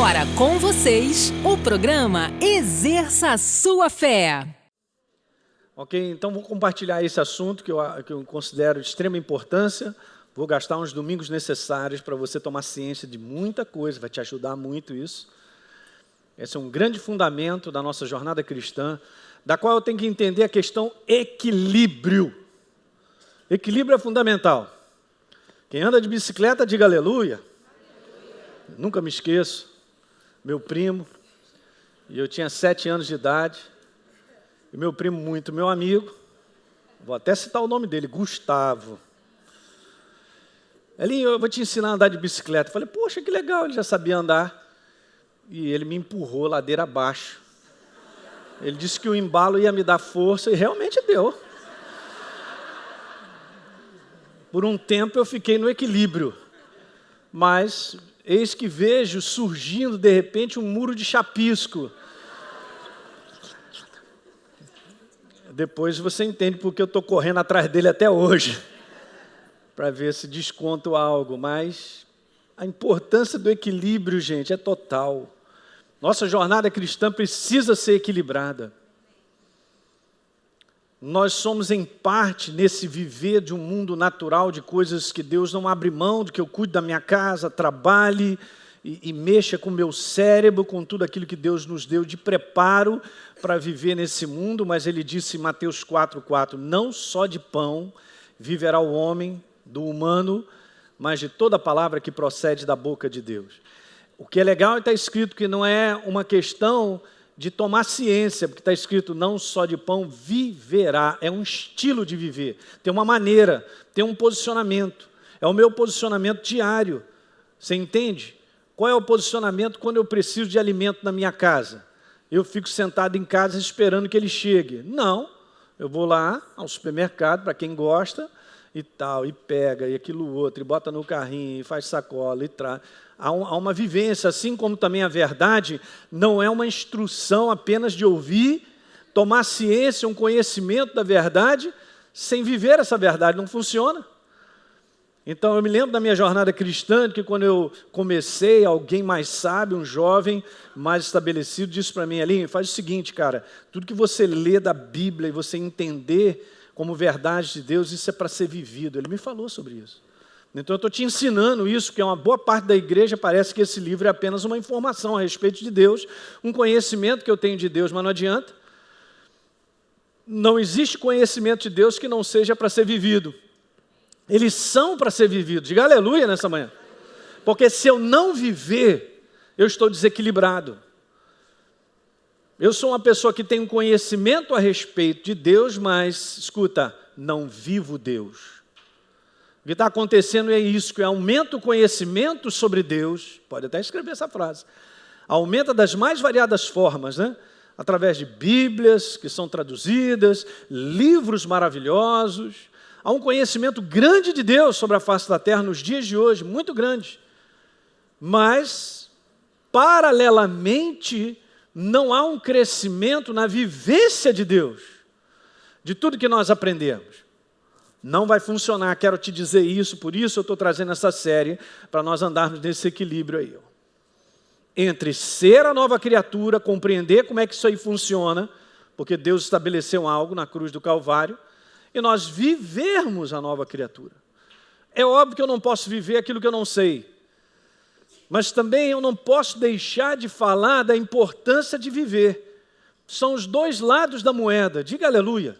Agora com vocês, o programa Exerça a Sua Fé. Ok, então vou compartilhar esse assunto que eu considero de extrema importância. Vou gastar uns domingos necessários para você tomar ciência de muita coisa, vai te ajudar muito isso. Esse é um grande fundamento da nossa jornada cristã, da qual eu tenho que entender a questão equilíbrio. Equilíbrio é fundamental. Quem anda de bicicleta, diga aleluia. Nunca me esqueço, meu primo, e eu tinha 7 anos de idade, e meu primo muito meu amigo, vou até citar o nome dele, Gustavo. Elinho, eu vou te ensinar a andar de bicicleta. Eu falei, poxa, que legal, ele já sabia andar. E ele me empurrou ladeira abaixo. Ele disse que o embalo ia me dar força, e realmente deu. Por um tempo eu fiquei no equilíbrio, mas eis que vejo surgindo de repente um muro de chapisco. Depois você entende porque eu estou correndo atrás dele até hoje, para ver se desconto algo, mas a importância do equilíbrio, gente, é total. Nossa jornada cristã precisa ser equilibrada. Nós somos em parte nesse viver de um mundo natural, de coisas que Deus não abre mão, de que eu cuide da minha casa, trabalhe e mexa com o meu cérebro, com tudo aquilo que Deus nos deu de preparo para viver nesse mundo, mas Ele disse em Mateus 4,4, não só de pão viverá o homem, do humano, mas de toda palavra que procede da boca de Deus. O que é legal é que está escrito que não é uma questão de tomar ciência, porque está escrito não só de pão viverá, é um estilo de viver, tem uma maneira, tem um posicionamento, é o meu posicionamento diário, você entende? Qual é o posicionamento quando eu preciso de alimento na minha casa? Eu fico sentado em casa esperando que ele chegue? Não, eu vou lá ao supermercado, para quem gosta, e tal, e pega, e aquilo outro, e bota no carrinho, e faz sacola, e traz. Há uma vivência, assim como também a verdade não é uma instrução apenas de ouvir, tomar ciência, um conhecimento da verdade, sem viver essa verdade, não funciona. Então eu me lembro da minha jornada cristã, que quando eu comecei, alguém mais sábio, um jovem mais estabelecido, disse para mim, Elinho, faz o seguinte, cara, tudo que você lê da Bíblia e você entender como verdade de Deus, isso é para ser vivido. Ele me falou sobre isso. Então eu estou te ensinando isso, que uma boa parte da igreja parece que esse livro é apenas uma informação a respeito de Deus, um conhecimento que eu tenho de Deus, mas não adianta. Não existe conhecimento de Deus que não seja para ser vivido. Eles são para ser vividos. Diga aleluia nessa manhã. Porque se eu não viver, eu estou desequilibrado. Eu sou uma pessoa que tem um conhecimento a respeito de Deus, mas, escuta, não vivo Deus. O que está acontecendo é isso, que aumenta o conhecimento sobre Deus, pode até escrever essa frase, aumenta das mais variadas formas, né? Através de Bíblias que são traduzidas, livros maravilhosos, há um conhecimento grande de Deus sobre a face da terra nos dias de hoje, muito grande, mas, paralelamente, não há um crescimento na vivência de Deus, de tudo que nós aprendemos. Não vai funcionar, quero te dizer isso, por isso eu estou trazendo essa série, para nós andarmos nesse equilíbrio aí. Entre ser a nova criatura, compreender como é que isso aí funciona, porque Deus estabeleceu algo na cruz do Calvário, e nós vivermos a nova criatura. É óbvio que eu não posso viver aquilo que eu não sei, mas também eu não posso deixar de falar da importância de viver. São os dois lados da moeda, diga aleluia.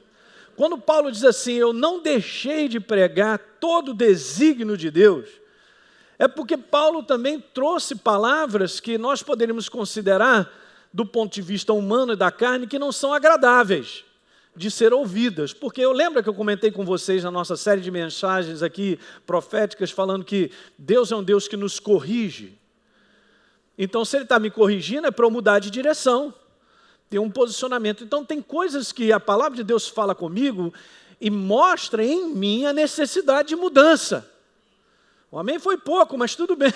Quando Paulo diz assim, eu não deixei de pregar todo o desígnio de Deus, é porque Paulo também trouxe palavras que nós poderíamos considerar, do ponto de vista humano e da carne, que não são agradáveis de ser ouvidas. Porque eu lembro que eu comentei com vocês na nossa série de mensagens aqui, proféticas, falando que Deus é um Deus que nos corrige. Então, se Ele está me corrigindo, é para eu mudar de direção. Tem um posicionamento. Então, tem coisas que a palavra de Deus fala comigo e mostra em mim a necessidade de mudança. O amém foi pouco, mas tudo bem.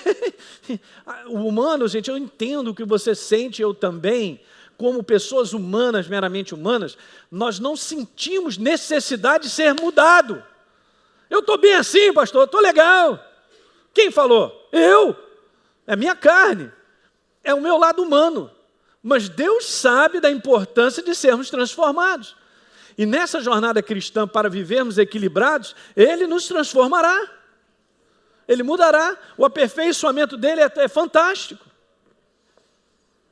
O humano, gente, eu entendo o que você sente, eu também. Como pessoas humanas, meramente humanas, nós não sentimos necessidade de ser mudado. Eu estou bem assim, pastor, estou legal. Quem falou? Eu. É minha carne. é o meu lado humano. Mas Deus sabe da importância de sermos transformados. E nessa jornada cristã, para vivermos equilibrados, Ele nos transformará. Ele mudará. O aperfeiçoamento dele é fantástico.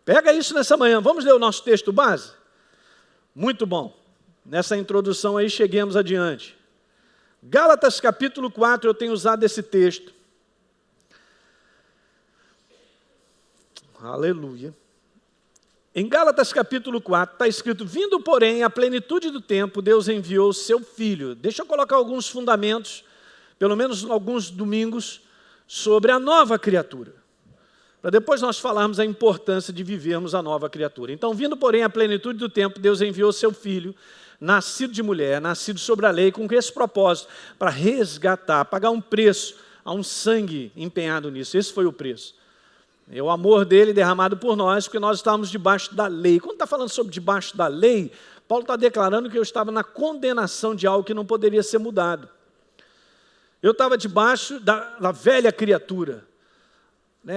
Pega isso nessa manhã. Vamos ler o nosso texto base? Muito bom. Nessa introdução aí, cheguemos adiante. Gálatas capítulo 4, eu tenho usado esse texto. Aleluia. Em Gálatas capítulo 4 está escrito: vindo, porém, a plenitude do tempo, Deus enviou o seu Filho. Deixa eu colocar alguns fundamentos, pelo menos alguns domingos, sobre a nova criatura, para depois nós falarmos a importância de vivermos a nova criatura. Então, vindo, porém, a plenitude do tempo, Deus enviou o seu Filho, nascido de mulher, nascido sobre a lei, com esse propósito, para resgatar, pagar um preço, há um sangue empenhado nisso. Esse foi o preço. É o amor dele derramado por nós, porque nós estávamos debaixo da lei. Quando está falando sobre debaixo da lei, Paulo está declarando que eu estava na condenação de algo que não poderia ser mudado. Eu estava debaixo da velha criatura.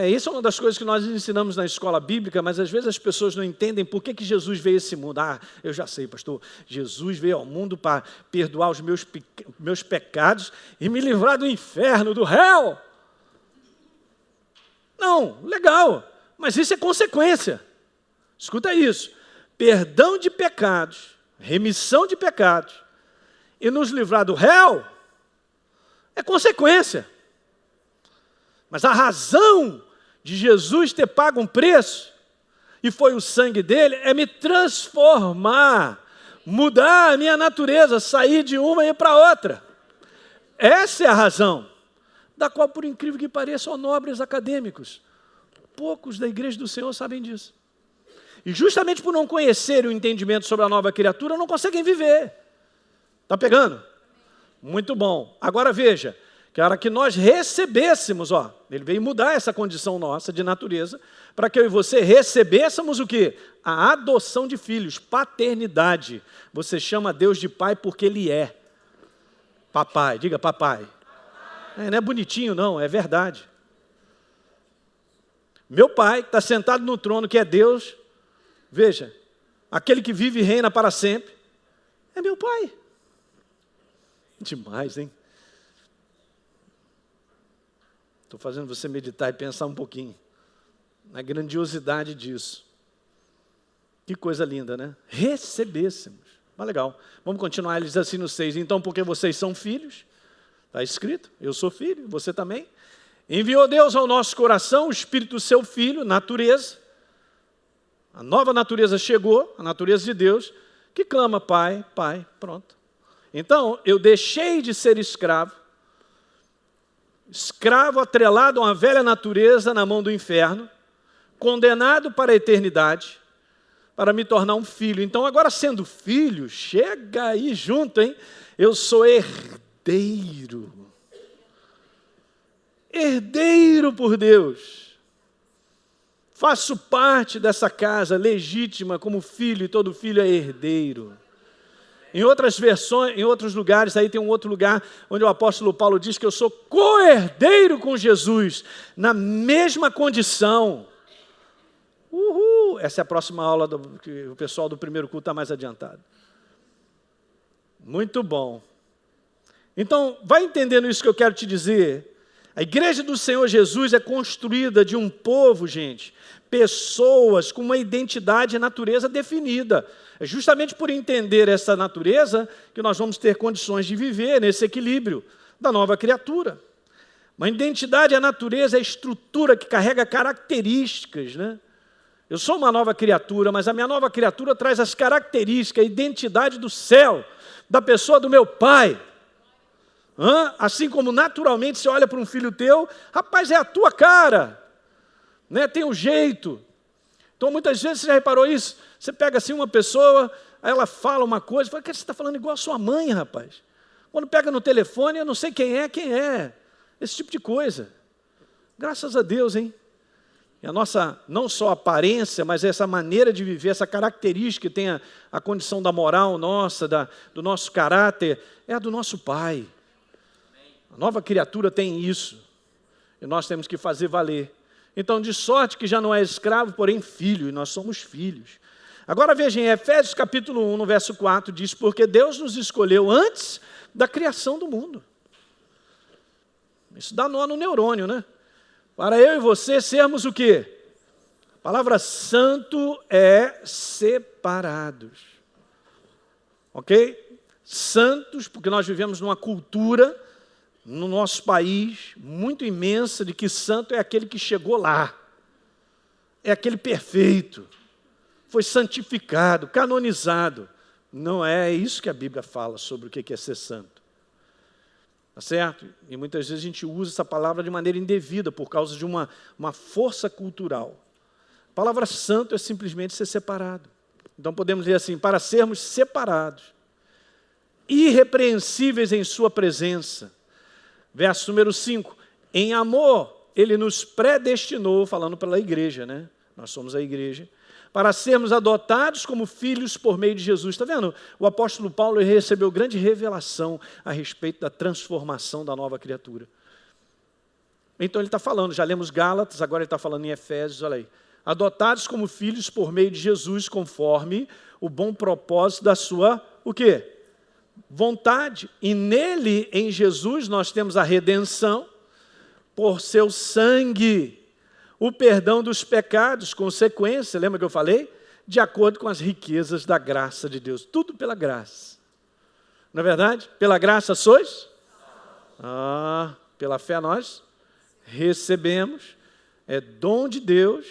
Isso é uma das coisas que nós ensinamos na escola bíblica, mas às vezes as pessoas não entendem por que Jesus veio a esse mundo. Eu já sei, pastor, Jesus veio ao mundo para perdoar os meus pecados e me livrar do inferno, do réu. Não, legal, mas isso é consequência. Escuta isso: perdão de pecados, remissão de pecados e nos livrar do réu é consequência. Mas a razão de Jesus ter pago um preço, e foi o sangue dele, é me transformar, mudar a minha natureza, sair de uma e ir para outra. Essa é a razão, da qual, por incrível que pareça, só nobres acadêmicos, poucos da igreja do Senhor sabem disso. E justamente por não conhecerem o entendimento sobre a nova criatura, não conseguem viver. Está pegando? Muito bom. Agora veja, que a hora que nós recebêssemos, ele veio mudar essa condição nossa de natureza, para que eu e você recebêssemos o quê? A adoção de filhos, paternidade. Você chama Deus de pai porque Ele é. Papai, diga papai. Não é bonitinho não, é verdade. Meu pai, que está sentado no trono, que é Deus, veja, aquele que vive e reina para sempre, é meu pai. Demais, hein? Estou fazendo você meditar e pensar um pouquinho na grandiosidade disso. Que coisa linda, né? Recebêssemos. Mas legal. Vamos continuar, ele diz assim no 6. Então, porque vocês são filhos, está escrito, eu sou filho, você também. Enviou Deus ao nosso coração o Espírito do seu Filho, natureza. A nova natureza chegou, a natureza de Deus, que clama, Pai, Pai, pronto. Então, eu deixei de ser escravo atrelado a uma velha natureza na mão do inferno, condenado para a eternidade, para me tornar um filho. Então, agora sendo filho, chega aí junto, hein? Eu sou herdeiro. Herdeiro por Deus. Faço parte dessa casa legítima como filho, e todo filho é herdeiro. Em outras versões, em outros lugares, aí tem um outro lugar onde o apóstolo Paulo diz que eu sou co-herdeiro com Jesus, na mesma condição. Uhul! Essa é a próxima aula que o pessoal do primeiro culto está mais adiantado. Muito bom. Então, vai entendendo isso que eu quero te dizer. A igreja do Senhor Jesus é construída de um povo, gente, pessoas com uma identidade e natureza definida. É justamente por entender essa natureza que nós vamos ter condições de viver nesse equilíbrio da nova criatura. Uma identidade e a natureza é a estrutura que carrega características, né? Eu sou uma nova criatura, mas a minha nova criatura traz as características, a identidade do céu, da pessoa do meu pai. Assim como naturalmente você olha para um filho teu, rapaz, é a tua cara, né? Tem um jeito. Então muitas vezes você já reparou isso? Você pega assim uma pessoa, aí ela fala uma coisa, fala, que você está falando igual a sua mãe, rapaz. Quando pega no telefone, eu não sei quem é. Esse tipo de coisa. Graças a Deus, hein? E a nossa, não só aparência, mas essa maneira de viver, essa característica que tem a condição da moral nossa, do nosso caráter, é a do nosso Pai. A nova criatura tem isso. E nós temos que fazer valer. Então, de sorte que já não é escravo, porém filho, e nós somos filhos. Agora veja, em Efésios capítulo 1, no verso 4, diz, porque Deus nos escolheu antes da criação do mundo. Isso dá nó no neurônio, né? Para eu e você sermos o quê? A palavra santo é separados. Ok? Santos, porque nós vivemos numa cultura, no nosso país, muito imensa, de que santo é aquele que chegou lá. É aquele perfeito. Foi santificado, canonizado. Não é isso que a Bíblia fala sobre o que é ser santo. Tá certo? E muitas vezes a gente usa essa palavra de maneira indevida, por causa de uma força cultural. A palavra santo é simplesmente ser separado. Então podemos dizer assim, para sermos separados, irrepreensíveis em sua presença. Verso número 5, em amor, ele nos predestinou, falando pela igreja, né? Nós somos a igreja, para sermos adotados como filhos por meio de Jesus. Está vendo? O apóstolo Paulo recebeu grande revelação a respeito da transformação da nova criatura. Então ele está falando, já lemos Gálatas, agora ele está falando em Efésios, olha aí. Adotados como filhos por meio de Jesus, conforme o bom propósito da sua, o quê? Vontade. E nele, em Jesus, nós temos a redenção por seu sangue, o perdão dos pecados, consequência, lembra que eu falei? De acordo com as riquezas da graça de Deus. Tudo pela graça. Não é verdade? Pela graça sois? Pela fé nós recebemos. É dom de Deus.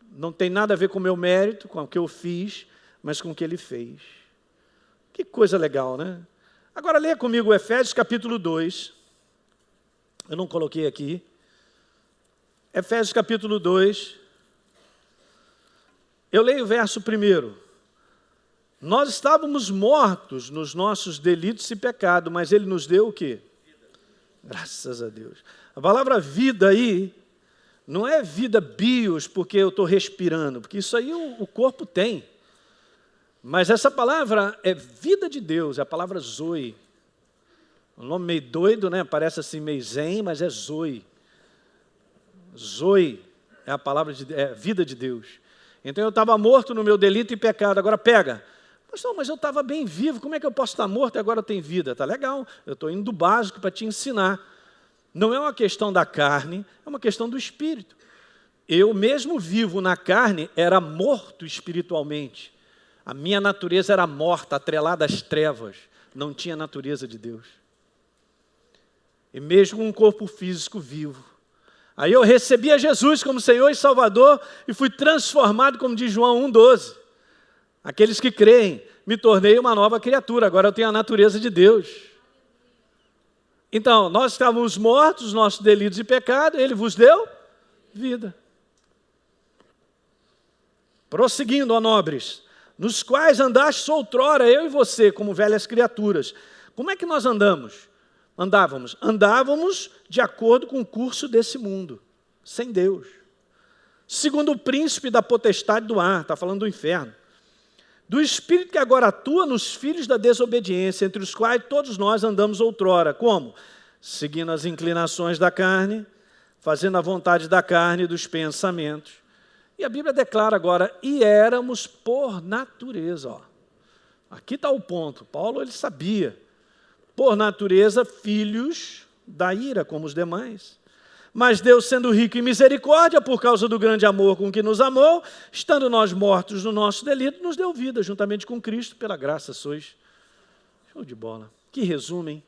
Não tem nada a ver com o meu mérito, com o que eu fiz, mas com o que Ele fez. Que coisa legal, né? Agora leia comigo Efésios capítulo 2. Eu não coloquei aqui. Efésios capítulo 2. Eu leio o verso 1. Nós estávamos mortos nos nossos delitos e pecados, mas Ele nos deu o quê? Graças a Deus. A palavra vida aí, não é vida bios, porque eu estou respirando, porque isso aí o corpo tem. Mas essa palavra é vida de Deus, é a palavra Zoe. Um nome meio doido, né? Parece assim meio zen, mas é Zoe. Zoe é a palavra é vida de Deus. Então eu estava morto no meu delito e pecado. Agora pega. Pastor, mas eu estava bem vivo, como é que eu posso estar morto e agora tem vida? Está legal, eu estou indo do básico para te ensinar. Não é uma questão da carne, é uma questão do espírito. Eu mesmo vivo na carne, era morto espiritualmente. A minha natureza era morta, atrelada às trevas. Não tinha natureza de Deus. E mesmo com um corpo físico vivo. Aí eu recebi a Jesus como Senhor e Salvador e fui transformado, como diz João 1,12. Aqueles que creem, me tornei uma nova criatura, agora eu tenho a natureza de Deus. Então, nós estávamos mortos, nossos delitos e pecados, Ele vos deu vida. Prosseguindo, ó nobres, nos quais andastes outrora, eu e você, como velhas criaturas. Como é que nós andamos? Andávamos de acordo com o curso desse mundo, sem Deus. Segundo o príncipe da potestade do ar, está falando do inferno. Do espírito que agora atua nos filhos da desobediência, entre os quais todos nós andamos outrora. Como? Seguindo as inclinações da carne, fazendo a vontade da carne e dos pensamentos. E a Bíblia declara agora, e éramos por natureza. Ó. Aqui está o ponto. Paulo, ele sabia. Por natureza, filhos da ira, como os demais. Mas Deus, sendo rico em misericórdia, por causa do grande amor com que nos amou, estando nós mortos no nosso delito, nos deu vida, juntamente com Cristo, pela graça sois. Show de bola. Que resumo, hein?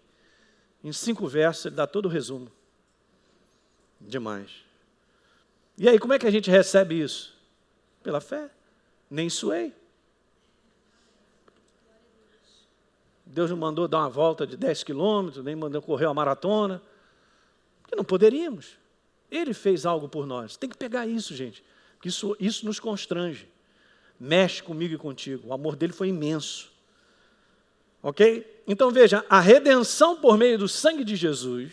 Em 5 versos, ele dá todo o resumo. Demais. E aí, como é que a gente recebe isso? Pela fé. Nem suei. Deus não mandou dar uma volta de 10 quilômetros, nem mandou correr uma maratona. Porque não poderíamos. Ele fez algo por nós. Tem que pegar isso, gente. Porque isso nos constrange. Mexe comigo e contigo. O amor dele foi imenso. Ok? Então veja, a redenção por meio do sangue de Jesus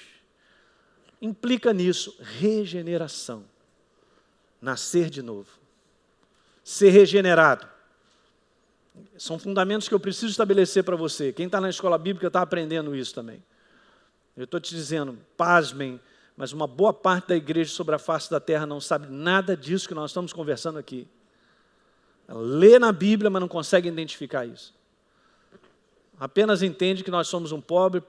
implica nisso, regeneração. Nascer de novo. Ser regenerado. São fundamentos que eu preciso estabelecer para você. Quem está na escola bíblica está aprendendo isso também. Eu estou te dizendo, pasmem, Mas uma boa parte da igreja sobre a face da terra não sabe nada disso que nós estamos conversando aqui. Ela lê na Bíblia, mas não consegue identificar isso. Apenas entende que nós somos um pobre,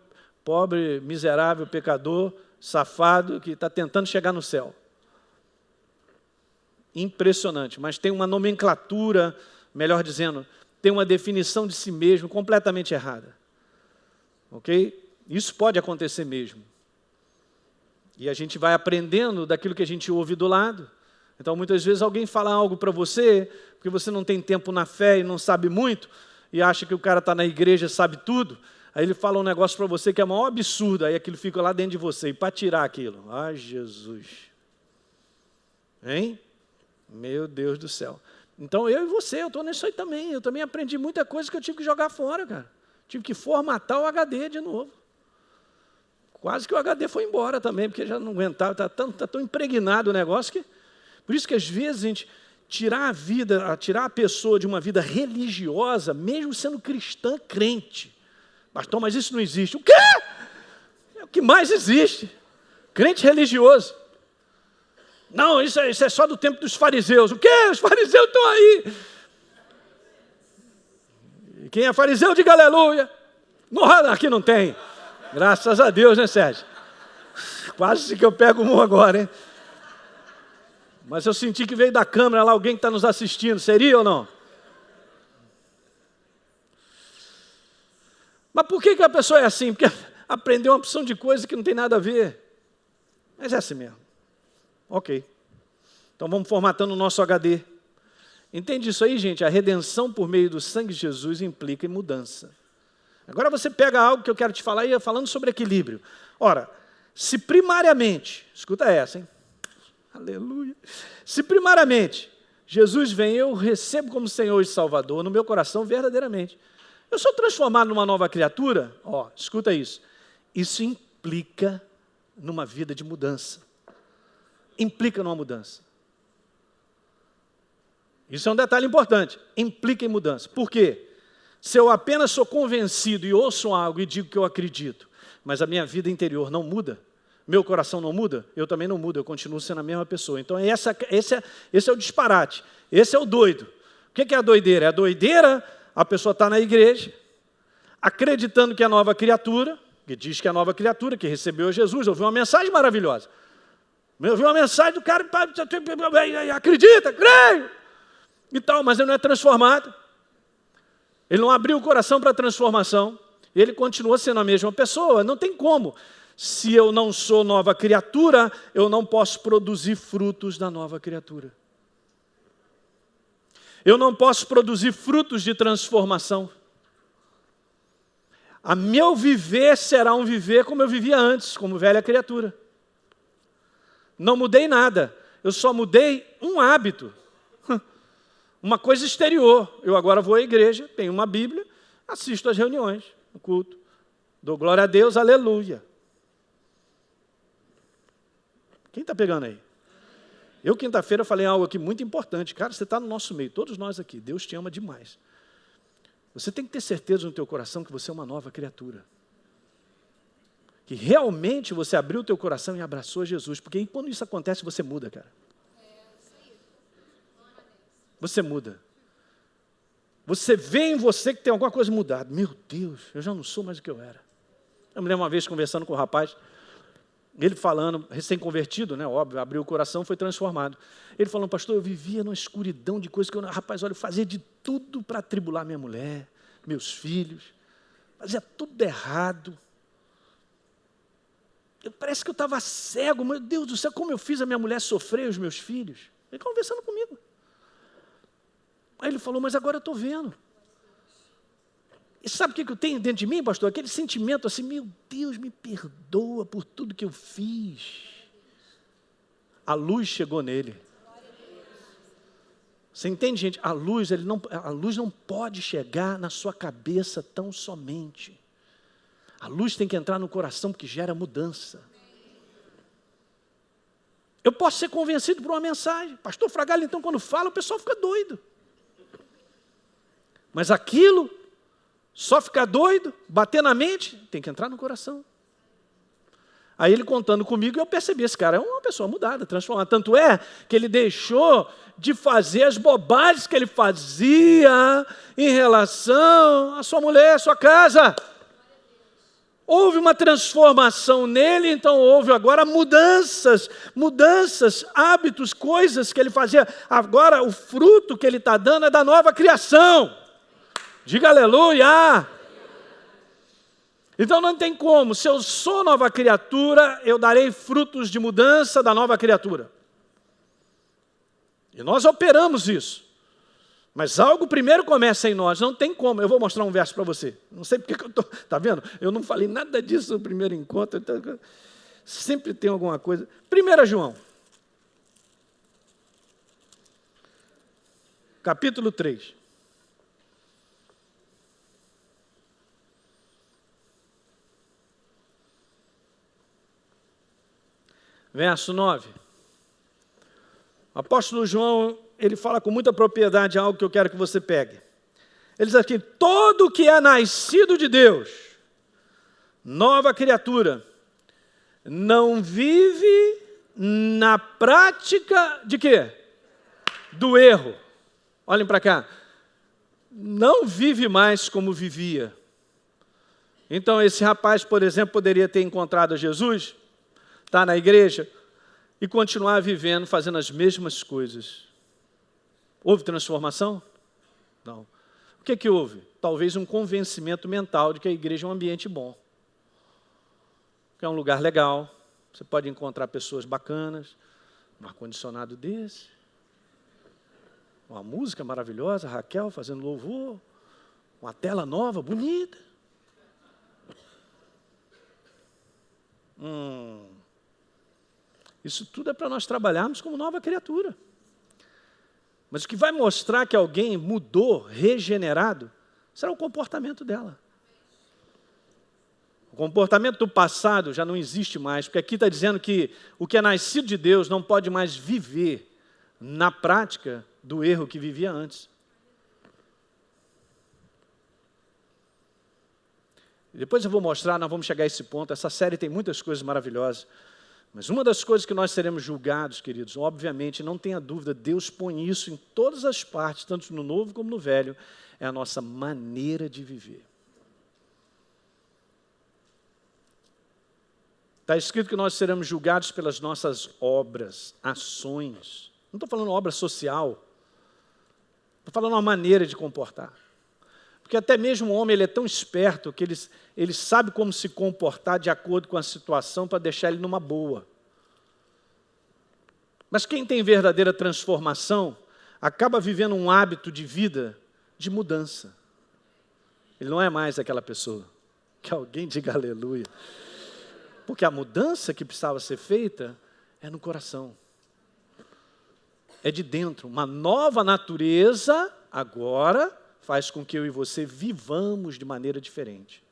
miserável, pecador, safado, que está tentando chegar no céu. Impressionante, mas tem uma nomenclatura, melhor dizendo, tem uma definição de si mesmo completamente errada. Ok? Isso pode acontecer mesmo. E a gente vai aprendendo daquilo que a gente ouve do lado. Então, muitas vezes, alguém fala algo para você, porque você não tem tempo na fé e não sabe muito, e acha que o cara está na igreja e sabe tudo, aí ele fala um negócio para você que é o maior absurdo, aí aquilo fica lá dentro de você, e para tirar aquilo, ai Jesus, hein? Meu Deus do céu. Então eu e você, eu estou nisso aí também, eu também aprendi muita coisa que eu tive que jogar fora, cara, tive que formatar o HD de novo, quase que o HD foi embora também, porque já não aguentava, está tão impregnado o negócio que, por isso que às vezes a gente tirar a pessoa de uma vida religiosa, mesmo sendo cristã, crente. Pastor, mas isso não existe. O quê? É o que mais existe. Crente religioso. Não, isso é só do tempo dos fariseus. O quê? Os fariseus estão aí. E quem é fariseu, diga aleluia. Aqui não tem. Graças a Deus, né, Sérgio? Quase que eu pego um agora, hein? Mas eu senti que veio da câmera lá alguém que está nos assistindo. Seria ou não? Mas por que a pessoa é assim? Porque aprendeu uma opção de coisa que não tem nada a ver. Mas é assim mesmo. Ok. Então vamos formatando o nosso HD. Entende isso aí, gente? A redenção por meio do sangue de Jesus implica em mudança. Agora você pega algo que eu quero te falar e falando sobre equilíbrio. Ora, se primariamente, escuta essa, hein? Aleluia. Se primariamente Jesus vem, eu recebo como Senhor e Salvador no meu coração verdadeiramente. Eu sou transformado numa nova criatura, escuta isso. Isso implica numa vida de mudança. Implica numa mudança. Isso é um detalhe importante. Implica em mudança. Por quê? Se eu apenas sou convencido e ouço algo e digo que eu acredito, mas a minha vida interior não muda, meu coração não muda, eu também não mudo, eu continuo sendo a mesma pessoa. Então esse é o disparate, esse é o doido. O que é a doideira? É a doideira, a pessoa está na igreja, acreditando que é nova criatura, que diz que é nova criatura, que recebeu Jesus, ouviu uma mensagem maravilhosa. Ouviu uma mensagem do cara, acredita, creio, e tal, mas ele não é transformado. Ele não abriu o coração para a transformação, ele continua sendo a mesma pessoa, não tem como. Se eu não sou nova criatura, eu não posso produzir frutos da nova criatura. Eu não posso produzir frutos de transformação. A meu viver será um viver como eu vivia antes, como velha criatura. Não mudei nada, eu só mudei um hábito. Uma coisa exterior. Eu agora vou à igreja, tenho uma Bíblia, assisto às reuniões, no culto. Dou glória a Deus, aleluia. Quem está pegando aí? Eu, quinta-feira, falei algo aqui muito importante. Cara, você está no nosso meio, todos nós aqui. Deus te ama demais. Você tem que ter certeza no teu coração que você é uma nova criatura. Que realmente você abriu o teu coração e abraçou Jesus. Porque aí, quando isso acontece, você muda, cara. Você muda. Você vê em você que tem alguma coisa mudada. Meu Deus, eu já não sou mais o que eu era. Eu me lembro uma vez conversando com um rapaz, ele falando, recém-convertido, né, óbvio, abriu o coração, foi transformado. Ele falando, pastor, eu vivia numa escuridão de coisas que eu fazia de tudo para atribular minha mulher, meus filhos, fazia tudo errado. Parece que eu estava cego, meu Deus do céu, como eu fiz a minha mulher sofrer e os meus filhos. Ele conversando comigo. Aí ele falou, mas agora eu estou vendo. E sabe o que eu tenho dentro de mim, pastor? Aquele sentimento assim, meu Deus, me perdoa por tudo que eu fiz. A luz chegou nele. Você entende, gente? A luz não pode chegar na sua cabeça tão somente. A luz tem que entrar no coração, porque gera mudança. Eu posso ser convencido por uma mensagem. Pastor Fragalho, então, quando fala, o pessoal fica doido. Mas aquilo, só ficar doido, bater na mente, tem que entrar no coração. Aí ele contando comigo, eu percebi, esse cara é uma pessoa mudada, transformada. Tanto é que ele deixou de fazer as bobagens que ele fazia em relação à sua mulher, à sua casa. Houve uma transformação nele, então houve agora mudanças, hábitos, coisas que ele fazia. Agora o fruto que ele está dando é da nova criação. Diga aleluia! Então não tem como, se eu sou nova criatura, eu darei frutos de mudança da nova criatura. E nós operamos isso. Mas algo primeiro começa em nós, não tem como. Eu vou mostrar um verso para você. Não sei porque eu estou... Está vendo? Eu não falei nada disso no primeiro encontro. Então, sempre tem alguma coisa. 1 João. Capítulo 3. Verso 9. O apóstolo João, ele fala com muita propriedade algo que eu quero que você pegue. Ele diz aqui, todo que é nascido de Deus, nova criatura, não vive na prática de quê? Do erro. Olhem para cá. Não vive mais como vivia. Então esse rapaz, por exemplo, poderia ter encontrado Jesus, estar na igreja e continuar vivendo, fazendo as mesmas coisas. Houve transformação? Não. O que houve? Talvez um convencimento mental de que a igreja é um ambiente bom. Que é um lugar legal. Você pode encontrar pessoas bacanas, um ar-condicionado desse, uma música maravilhosa, Raquel fazendo louvor, uma tela nova, bonita. Isso tudo é para nós trabalharmos como nova criatura. Mas o que vai mostrar que alguém mudou, regenerado, será o comportamento dela. O comportamento do passado já não existe mais, porque aqui está dizendo que o que é nascido de Deus não pode mais viver na prática do erro que vivia antes. Depois eu vou mostrar, nós vamos chegar a esse ponto. Essa série tem muitas coisas maravilhosas. Mas uma das coisas que nós seremos julgados, queridos, obviamente, não tenha dúvida, Deus põe isso em todas as partes, tanto no novo como no velho, é a nossa maneira de viver. Está escrito que nós seremos julgados pelas nossas obras, ações. Não estou falando obra social, estou falando uma maneira de comportar. Porque até mesmo o homem ele é tão esperto que ele sabe como se comportar de acordo com a situação para deixar ele numa boa. Mas quem tem verdadeira transformação acaba vivendo um hábito de vida de mudança. Ele não é mais aquela pessoa. Que alguém diga aleluia. Porque a mudança que precisava ser feita é no coração. É de dentro. Uma nova natureza agora faz com que eu e você vivamos de maneira diferente.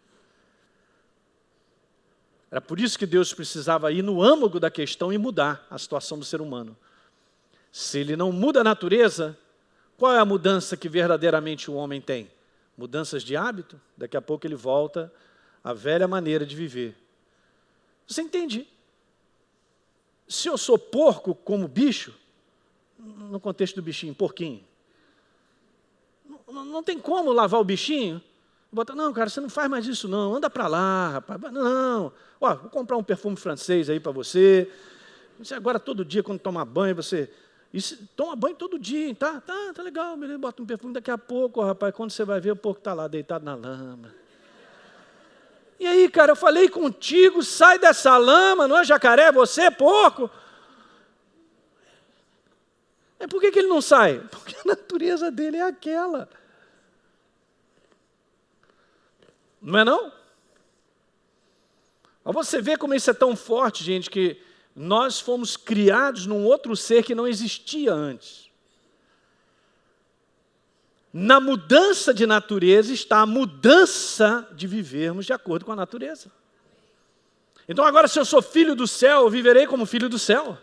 Era por isso que Deus precisava ir no âmago da questão e mudar a situação do ser humano. Se ele não muda a natureza, qual é a mudança que verdadeiramente o homem tem? Mudanças de hábito? Daqui a pouco ele volta à velha maneira de viver. Você entende? Se eu sou porco como bicho, no contexto do bichinho, porquinho, não tem como lavar o bichinho. Não, cara, você não faz mais isso não, anda para lá, rapaz. Não, ó, vou comprar um perfume francês aí para você. Você agora todo dia quando toma banho, você toma banho todo dia, tá legal, beleza, bota um perfume, daqui a pouco, ó, rapaz, quando você vai ver, o porco está lá, deitado na lama. E aí, cara, eu falei contigo, sai dessa lama, não é jacaré, você é porco. Por que ele não sai? Porque a natureza dele é aquela. Não é não? Mas você vê como isso é tão forte, gente, que nós fomos criados num outro ser que não existia antes. Na mudança de natureza está a mudança de vivermos de acordo com a natureza. Então agora, se eu sou filho do céu, eu viverei como filho do céu.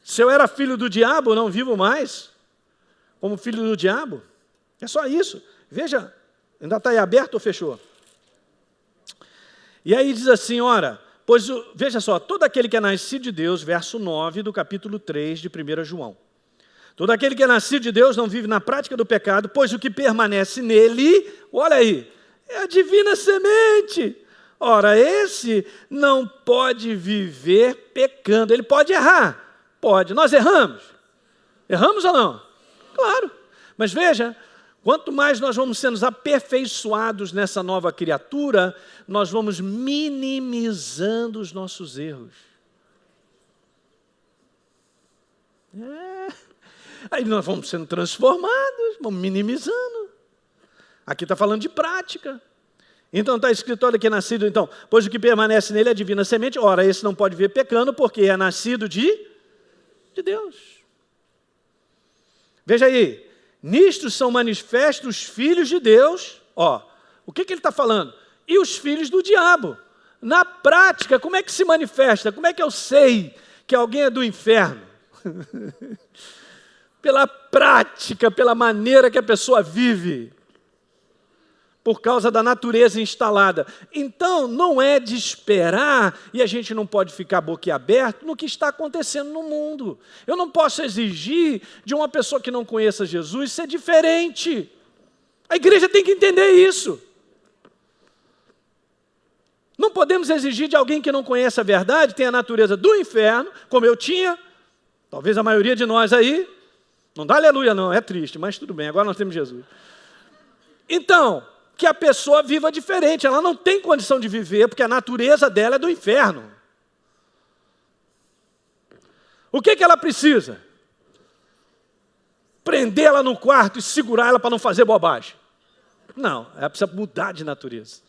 Se eu era filho do diabo, eu não vivo mais como filho do diabo. É só isso. Veja, ainda está aí aberto ou fechou? E aí diz assim, ora, pois, veja só, todo aquele que é nascido de Deus, verso 9 do capítulo 3 de 1 João. Todo aquele que é nascido de Deus não vive na prática do pecado, pois o que permanece nele, olha aí, é a divina semente. Ora, esse não pode viver pecando. Ele pode errar? Pode. Nós erramos? Erramos ou não? Claro. Mas veja, quanto mais nós vamos sendo aperfeiçoados nessa nova criatura, nós vamos minimizando os nossos erros. Aí nós vamos sendo transformados, vamos minimizando. Aqui está falando de prática. Então está escrito, olha que é nascido, então, pois o que permanece nele é a divina semente. Ora, esse não pode ver pecando, porque é nascido de Deus. Veja aí, nisto são manifestos os filhos de Deus. Ó, o que ele está falando? E os filhos do diabo. Na prática, como é que se manifesta? Como é que eu sei que alguém é do inferno? Pela prática, pela maneira que a pessoa vive. Por causa da natureza instalada. Então, não é de esperar, e a gente não pode ficar boquiaberto no que está acontecendo no mundo. Eu não posso exigir de uma pessoa que não conheça Jesus ser diferente. A igreja tem que entender isso. Não podemos exigir de alguém que não conhece a verdade, tem a natureza do inferno, como eu tinha, talvez a maioria de nós aí. Não dá aleluia não, é triste, mas tudo bem, agora nós temos Jesus. Então, que a pessoa viva diferente, ela não tem condição de viver, porque a natureza dela é do inferno. O que ela precisa? Prender ela no quarto e segurar ela para não fazer bobagem. Não, ela precisa mudar de natureza.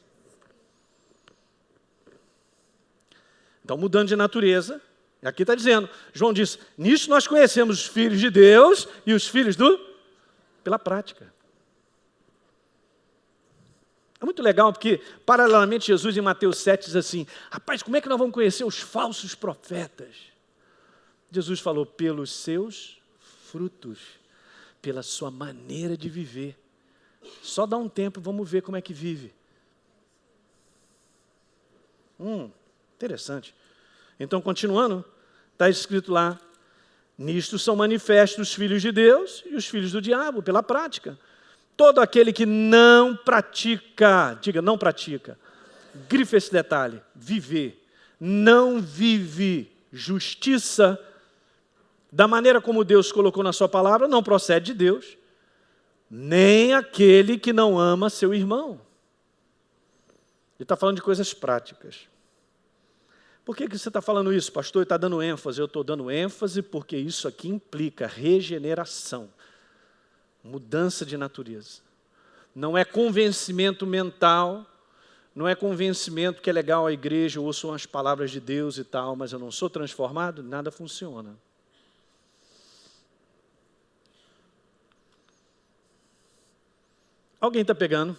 Então, mudando de natureza, e aqui está dizendo, João diz, nisso nós conhecemos os filhos de Deus e os filhos pela prática. É muito legal porque, paralelamente, Jesus em Mateus 7 diz assim, rapaz, como é que nós vamos conhecer os falsos profetas? Jesus falou, pelos seus frutos, pela sua maneira de viver. Só dá um tempo, vamos ver como é que vive. Interessante. Então, continuando, está escrito lá, nisto são manifestos os filhos de Deus e os filhos do diabo, pela prática. Todo aquele que não pratica, diga, não pratica, grife esse detalhe, viver, não vive justiça, da maneira como Deus colocou na sua palavra, não procede de Deus, nem aquele que não ama seu irmão. Ele está falando de coisas práticas. Por que você está falando isso, pastor? Ele está dando ênfase. Eu estou dando ênfase porque isso aqui implica regeneração. Mudança de natureza. Não é convencimento mental, não é convencimento que é legal a igreja, eu ouço as palavras de Deus e tal, mas eu não sou transformado, nada funciona. Alguém está pegando?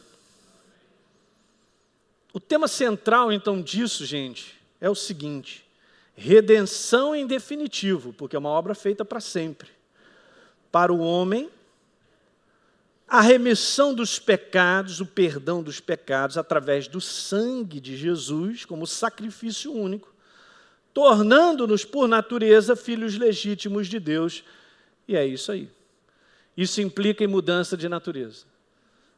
O tema central, então, disso, gente, é o seguinte, redenção em definitivo, porque é uma obra feita para sempre. Para o homem, a remissão dos pecados, o perdão dos pecados, através do sangue de Jesus, como sacrifício único, tornando-nos, por natureza, filhos legítimos de Deus. E é isso aí. Isso implica em mudança de natureza.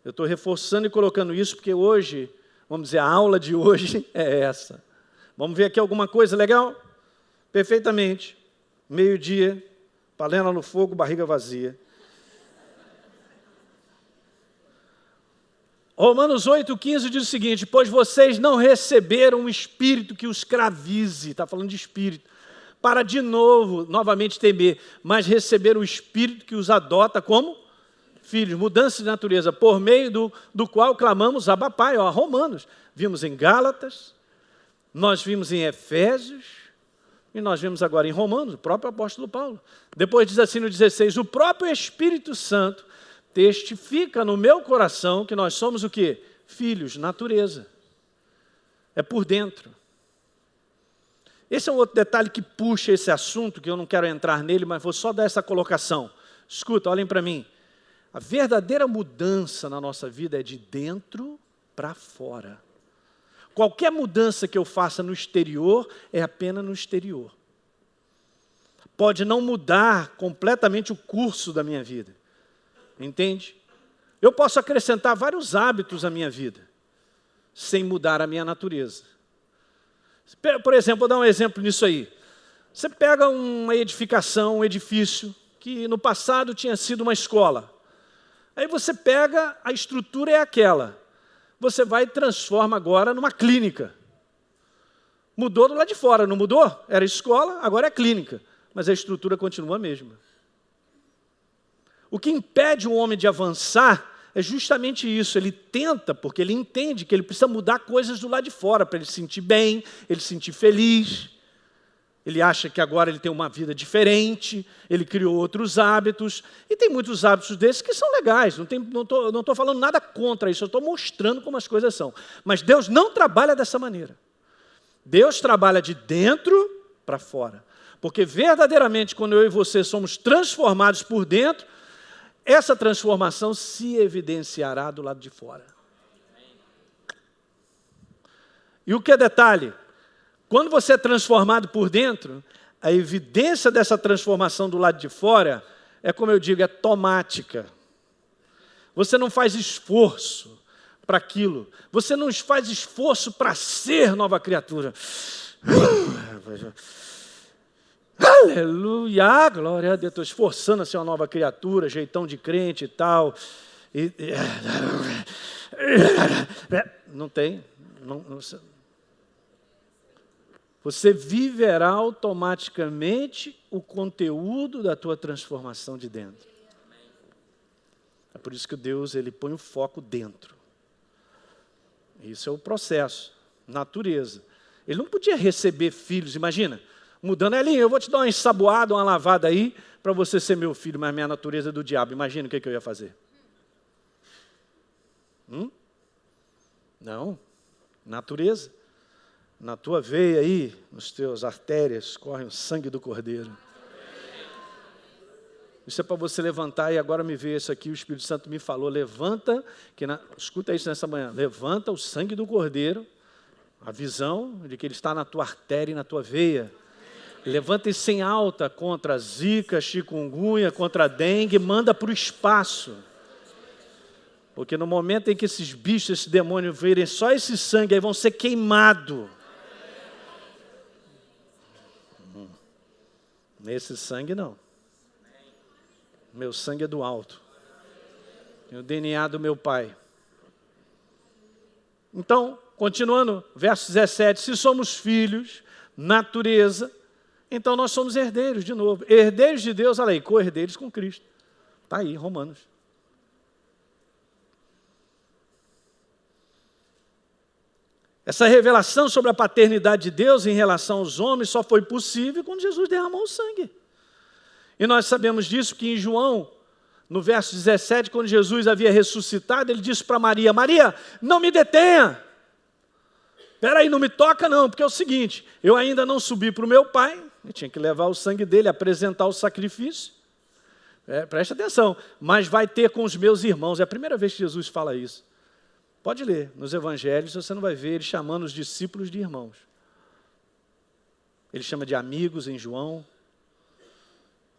Eu estou reforçando e colocando isso, porque hoje, vamos dizer, a aula de hoje é essa. Vamos ver aqui alguma coisa legal? Perfeitamente. Meio-dia, panela no fogo, barriga vazia. Romanos 8,15 diz o seguinte, pois vocês não receberam um espírito que os escravize, está falando de espírito, para de novo, novamente temer, mas receberam o espírito que os adota como filhos, mudança de natureza, por meio do qual clamamos Abba Pai, ó, Romanos. Vimos em Gálatas, nós vimos em Efésios, e nós vimos agora em Romanos, o próprio apóstolo Paulo. Depois diz assim no 16, o próprio Espírito Santo testifica no meu coração que nós somos o quê? Filhos, natureza. É por dentro. Esse é um outro detalhe que puxa esse assunto, que eu não quero entrar nele, mas vou só dar essa colocação. Escuta, olhem para mim. A verdadeira mudança na nossa vida é de dentro para fora. Qualquer mudança que eu faça no exterior é apenas no exterior. Pode não mudar completamente o curso da minha vida. Entende? Eu posso acrescentar vários hábitos à minha vida, sem mudar a minha natureza. Por exemplo, vou dar um exemplo nisso aí. Você pega uma edificação, um edifício, que no passado tinha sido uma escola. Aí você pega, a estrutura é aquela. Você vai e transforma agora numa clínica. Mudou do lado de fora, não mudou? Era escola, agora é clínica. Mas a estrutura continua a mesma. O que impede um homem de avançar é justamente isso. Ele tenta, porque ele entende que ele precisa mudar coisas do lado de fora, para ele se sentir bem, ele se sentir feliz. Ele acha que agora ele tem uma vida diferente, ele criou outros hábitos, e tem muitos hábitos desses que são legais, não estou falando nada contra isso, eu estou mostrando como as coisas são. Mas Deus não trabalha dessa maneira. Deus trabalha de dentro para fora. Porque verdadeiramente, quando eu e você somos transformados por dentro, essa transformação se evidenciará do lado de fora. E o que é detalhe? Quando você é transformado por dentro, a evidência dessa transformação do lado de fora é, como eu digo, é automática. Você não faz esforço para aquilo. Você não faz esforço para ser nova criatura. Aleluia, glória a Deus. Estou esforçando a ser uma nova criatura, jeitão de crente e tal. Não tem. Você viverá automaticamente o conteúdo da tua transformação de dentro. É por isso que Deus ele põe o foco dentro. Isso é o processo, natureza. Ele não podia receber filhos, imagina, mudando, Elinho, eu vou te dar uma ensaboada, uma lavada aí, para você ser meu filho, mas minha natureza é do diabo. Imagina o que eu ia fazer. Não, natureza. Na tua veia aí, nos teus artérias, corre o sangue do Cordeiro. Isso é para você levantar, e agora me vê isso aqui, o Espírito Santo me falou, levanta, escuta isso nessa manhã, levanta o sangue do Cordeiro, a visão de que ele está na tua artéria e na tua veia. Levanta isso em alta contra a zika, chikungunya, contra a dengue, manda para o espaço. Porque no momento em que esses bichos, esses demônios verem só esse sangue, aí vão ser queimados. Nesse sangue não. Meu sangue é do alto. Tem o DNA do meu pai. Então, continuando, verso 17. Se somos filhos, natureza, então nós somos herdeiros de novo. Herdeiros de Deus, olha aí, co-herdeiros com Cristo. Está aí, Romanos. Essa revelação sobre a paternidade de Deus em relação aos homens só foi possível quando Jesus derramou o sangue. E nós sabemos disso que em João, no verso 17, quando Jesus havia ressuscitado, ele disse para Maria, Maria, não me detenha. Espera aí, não me toca não, porque é o seguinte, eu ainda não subi para o meu pai, eu tinha que levar o sangue dele, apresentar o sacrifício. Preste atenção, mas vai ter com os meus irmãos, é a primeira vez que Jesus fala isso. Pode ler, nos evangelhos você não vai ver ele chamando os discípulos de irmãos. Ele chama de amigos em João,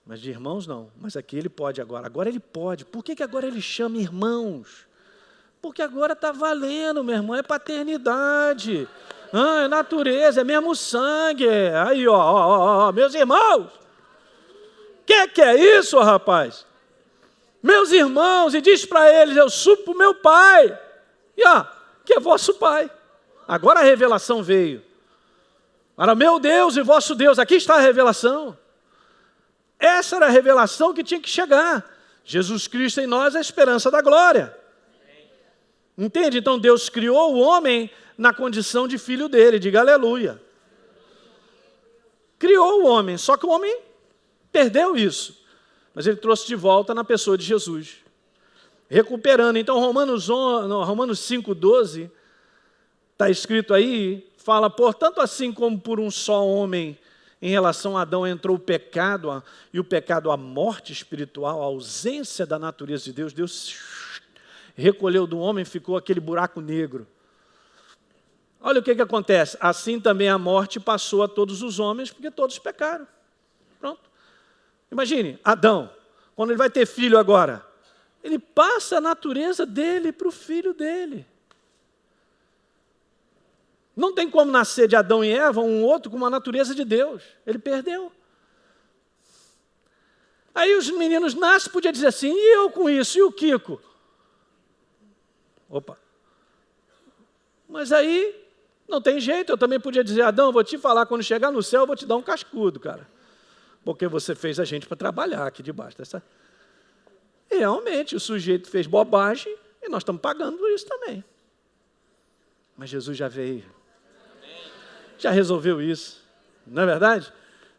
mas de irmãos não. Mas aqui ele pode agora. Agora ele pode. Por que agora ele chama irmãos? Porque agora está valendo, meu irmão, é paternidade. É natureza, é mesmo sangue. Aí, ó, meus irmãos. Que é isso, rapaz? Meus irmãos, e diz para eles, eu subo para o meu pai. E que é vosso pai. Agora a revelação veio. Para meu Deus e vosso Deus, aqui está a revelação. Essa era a revelação que tinha que chegar. Jesus Cristo em nós é a esperança da glória. Entende? Então Deus criou o homem na condição de filho dele, diga aleluia. Criou o homem, só que o homem perdeu isso. Mas ele trouxe de volta na pessoa de Jesus. Recuperando. Então, Romanos 5,12, está escrito aí, fala, portanto, assim como por um só homem, em relação a Adão, entrou o pecado, e o pecado a morte espiritual, a ausência da natureza de Deus, Deus recolheu do homem, ficou aquele buraco negro. olha o que acontece. Assim também a morte passou a todos os homens, porque todos pecaram. Pronto. Imagine, Adão, quando ele vai ter filho agora, ele passa a natureza dele para o filho dele. Não tem como nascer de Adão e Eva um outro com uma natureza de Deus. Ele perdeu. Aí os meninos nascem, podia dizer assim, e eu com isso, e o Kiko? Opa. Mas aí, não tem jeito, eu também podia dizer, Adão, vou te falar, quando chegar no céu, eu vou te dar um cascudo, cara. Porque você fez a gente para trabalhar aqui debaixo dessa... E realmente, o sujeito fez bobagem, e nós estamos pagando por isso também. Mas Jesus já veio. Já resolveu isso, não é verdade?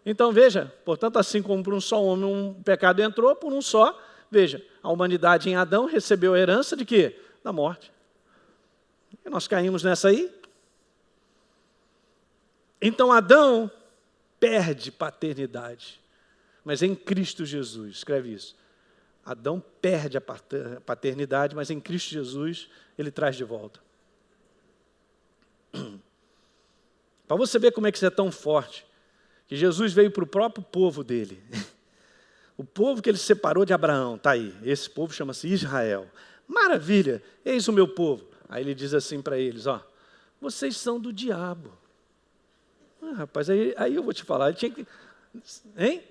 Então veja, portanto, assim como por um só homem um pecado entrou, por um só, veja, a humanidade em Adão recebeu a herança de quê? Da morte. E nós caímos nessa aí. Então Adão perde paternidade, mas em Cristo Jesus, escreve isso. Adão perde a paternidade, mas em Cristo Jesus ele traz de volta. Para você ver como é que isso é tão forte, que Jesus veio para o próprio povo dele. O povo que ele separou de Abraão, está aí. Esse povo chama-se Israel. Maravilha, eis o meu povo. Aí ele diz assim para eles, ó, vocês são do diabo. Rapaz, aí eu vou te falar, ele tinha que... Hein?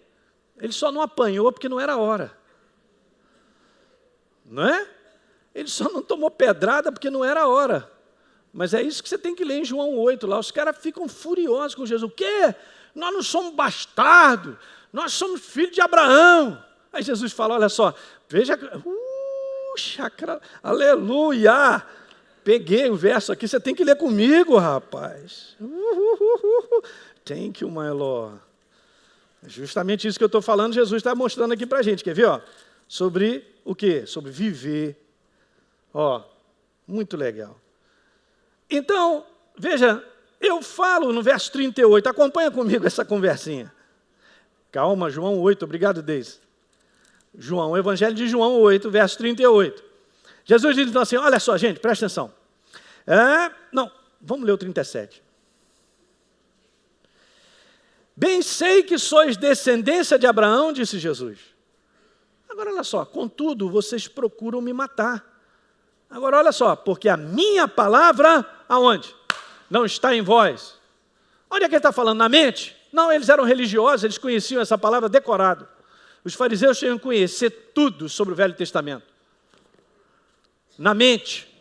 Ele só não apanhou porque não era a hora. Não é? Ele só não tomou pedrada porque não era a hora. Mas é isso que você tem que ler em João 8, lá. Os caras ficam furiosos com Jesus. O quê? Nós não somos bastardos, nós somos filhos de Abraão. Aí Jesus fala, olha só, veja, aleluia. Peguei o verso aqui, você tem que ler comigo, rapaz. Thank you, my Lord. Justamente isso que eu estou falando, Jesus está mostrando aqui para a gente. Quer ver? Ó? Sobre o quê? Sobre viver. Ó, muito legal. Então, veja, eu falo no verso 38, acompanha comigo essa conversinha. Calma, João 8, obrigado, Deise. João, Evangelho de João 8, verso 38. Jesus diz então assim, olha só, gente, presta atenção. Não, vamos ler o 37. Bem sei que sois descendência de Abraão, disse Jesus. Agora, olha só, contudo, vocês procuram me matar. Agora, olha só, porque a minha palavra, aonde? Não está em vós. Onde é que ele está falando? Na mente? Não, eles eram religiosos, eles conheciam essa palavra decorado. Os fariseus tinham que conhecer tudo sobre o Velho Testamento. Na mente.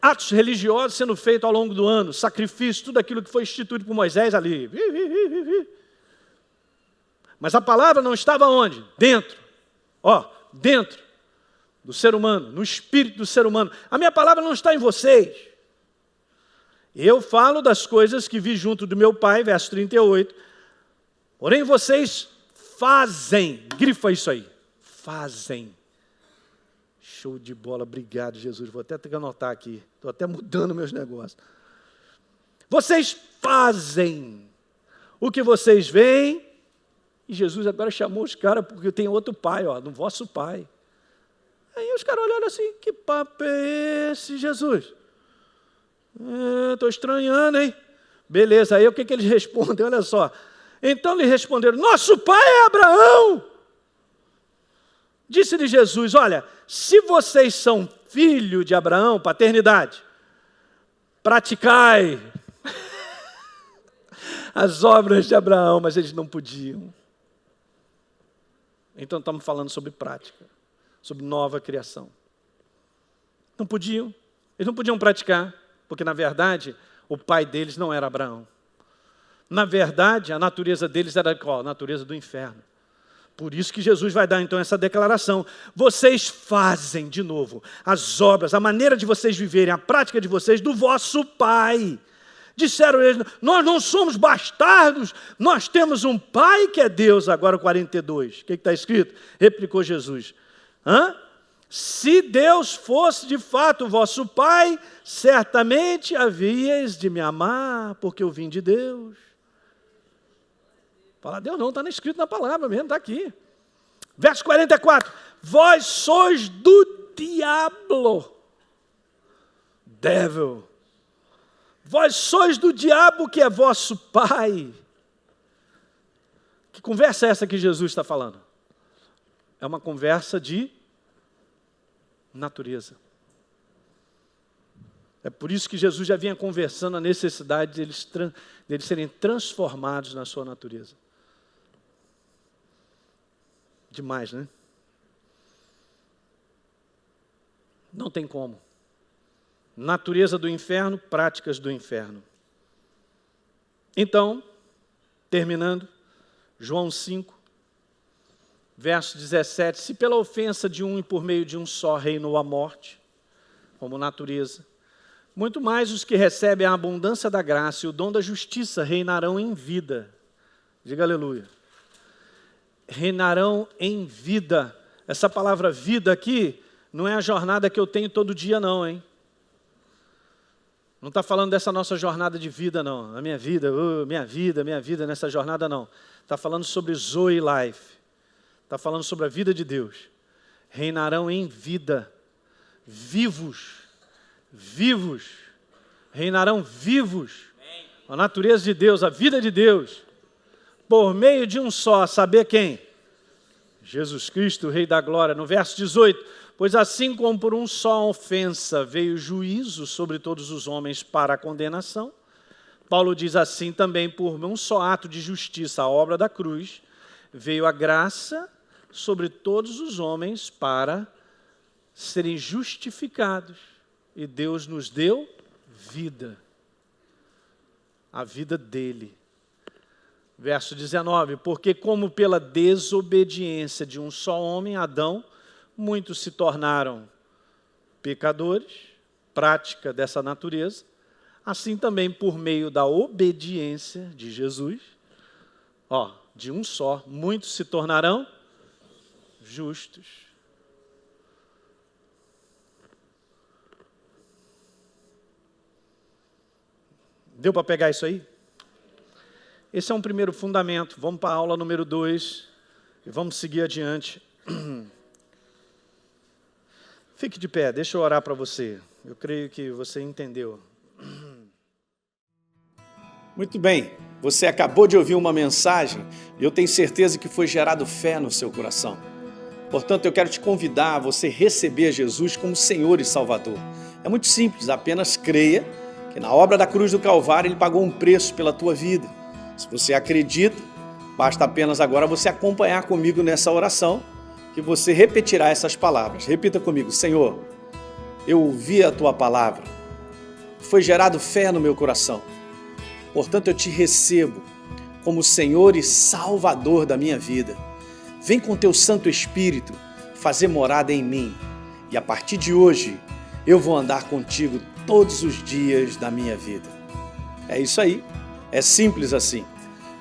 Atos religiosos sendo feitos ao longo do ano, sacrifício, tudo aquilo que foi instituído por Moisés ali. Mas a palavra não estava onde? Dentro. Ó, dentro do ser humano, no espírito do ser humano. A minha palavra não está em vocês. Eu falo das coisas que vi junto do meu Pai, verso 38. Porém vocês fazem, grifa isso aí, fazem. Show de bola, obrigado, Jesus. Vou até ter que anotar aqui, estou até mudando meus negócios. Vocês fazem o que vocês veem, e Jesus agora chamou os caras, porque tem outro pai, ó, no vosso pai. Aí os caras olharam assim, que papo é esse, Jesus? Estou estranhando, hein? Beleza, aí o que eles respondem? Olha só. Então lhe responderam, nosso pai é Abraão. Disse-lhe Jesus, olha, se vocês são filho de Abraão, paternidade, praticai as obras de Abraão, mas eles não podiam. Então estamos falando sobre prática, sobre nova criação. Não podiam, eles não podiam praticar, porque na verdade o pai deles não era Abraão. Na verdade a natureza deles era qual? A natureza do inferno. Por isso que Jesus vai dar então essa declaração. Vocês fazem de novo as obras, a maneira de vocês viverem, a prática de vocês do vosso pai. Disseram eles, nós não somos bastardos, nós temos um pai que é Deus. Agora 42, o que está escrito? Replicou Jesus. Se Deus fosse de fato o vosso pai, certamente havíeis de me amar, porque eu vim de Deus. Fala, Deus não, está escrito na palavra mesmo, está aqui. Verso 44, vós sois do diabo. Devil. Vós sois do diabo, que é vosso pai. Que conversa é essa que Jesus está falando? É uma conversa de natureza. É por isso que Jesus já vinha conversando a necessidade deles serem transformados na sua natureza. Demais, né? Não tem como. Natureza do inferno, práticas do inferno. Então, terminando, João 5, verso 17. Se pela ofensa de um e por meio de um só reinou a morte, como natureza, muito mais os que recebem a abundância da graça e o dom da justiça reinarão em vida. Diga aleluia. Reinarão em vida. Essa palavra vida aqui não é a jornada que eu tenho todo dia não, hein? Não está falando dessa nossa jornada de vida não. A minha vida nessa jornada não. Está falando sobre Zoe Life. Está falando sobre a vida de Deus. Reinarão em vida. Vivos. Reinarão vivos. A natureza de Deus, a vida de Deus. Por meio de um só, saber quem? Jesus Cristo, Rei da Glória. No verso 18, pois assim como por um só ofensa veio juízo sobre todos os homens para a condenação, Paulo diz assim também, por um só ato de justiça, a obra da cruz, veio a graça sobre todos os homens para serem justificados. E Deus nos deu vida. A vida dele. Verso 19, porque como pela desobediência de um só homem, Adão, muitos se tornaram pecadores, prática dessa natureza, assim também por meio da obediência de Jesus, de um só, muitos se tornarão justos. Deu para pegar isso aí? Esse é um primeiro fundamento. Vamos para a aula número 2 e vamos seguir adiante. Fique de pé, deixa eu orar para você. Eu creio que você entendeu. Muito bem, você acabou de ouvir uma mensagem e eu tenho certeza que foi gerado fé no seu coração. Portanto, eu quero te convidar a você receber Jesus como Senhor e Salvador. É muito simples, apenas creia que na obra da cruz do Calvário Ele pagou um preço pela tua vida. Se você acredita, basta apenas agora você acompanhar comigo nessa oração, que você repetirá essas palavras. Repita comigo: Senhor, eu ouvi a tua palavra, foi gerado fé no meu coração. Portanto, eu te recebo como Senhor e Salvador da minha vida. Vem com teu Santo Espírito fazer morada em mim. E a partir de hoje, eu vou andar contigo todos os dias da minha vida. É isso aí. É simples assim.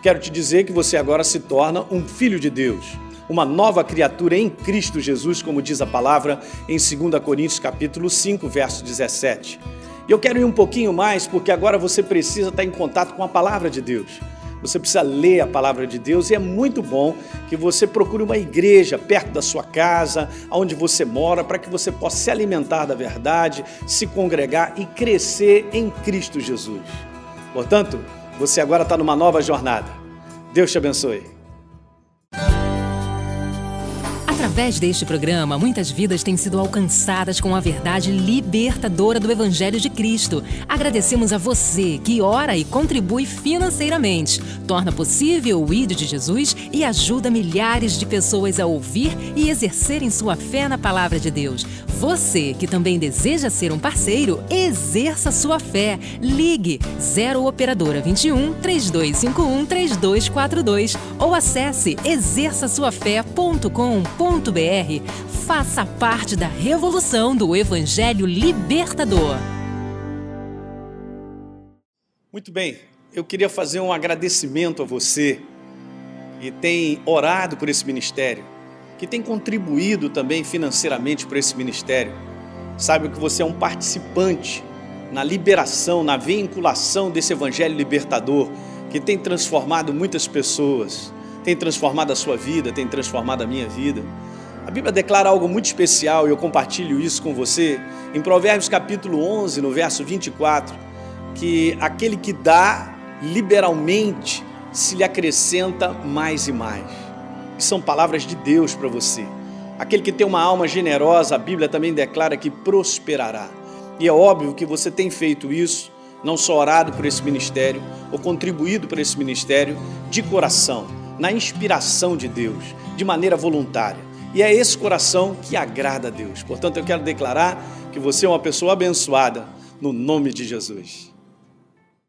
Quero te dizer que você agora se torna um filho de Deus, uma nova criatura em Cristo Jesus, como diz a palavra em 2 Coríntios capítulo 5, verso 17. E eu quero ir um pouquinho mais, porque agora você precisa estar em contato com a palavra de Deus. Você precisa ler a palavra de Deus e é muito bom que você procure uma igreja perto da sua casa, onde você mora, para que você possa se alimentar da verdade, se congregar e crescer em Cristo Jesus. Portanto, você agora está numa nova jornada. Deus te abençoe. Através deste programa, muitas vidas têm sido alcançadas com a verdade libertadora do Evangelho de Cristo. Agradecemos a você que ora e contribui financeiramente, torna possível o ID de Jesus e ajuda milhares de pessoas a ouvir e exercerem sua fé na Palavra de Deus. Você que também deseja ser um parceiro, exerça sua fé. Ligue 0 Operadora 21 3251 3242 ou acesse exerçasuafé.com.br. Faça parte da revolução do Evangelho Libertador. Muito bem, eu queria fazer um agradecimento a você que tem orado por esse ministério, que tem contribuído também financeiramente para esse ministério. Saiba que você é um participante na liberação, na vinculação desse Evangelho libertador, que tem transformado muitas pessoas, tem transformado a sua vida, tem transformado a minha vida. A Bíblia declara algo muito especial e eu compartilho isso com você em Provérbios capítulo 11, no verso 24, que aquele que dá liberalmente se lhe acrescenta mais e mais. E são palavras de Deus para você. Aquele que tem uma alma generosa, a Bíblia também declara que prosperará. E é óbvio que você tem feito isso, não só orado por esse ministério, ou contribuído por esse ministério de coração, na inspiração de Deus, de maneira voluntária. E é esse coração que agrada a Deus. Portanto, eu quero declarar que você é uma pessoa abençoada, no nome de Jesus.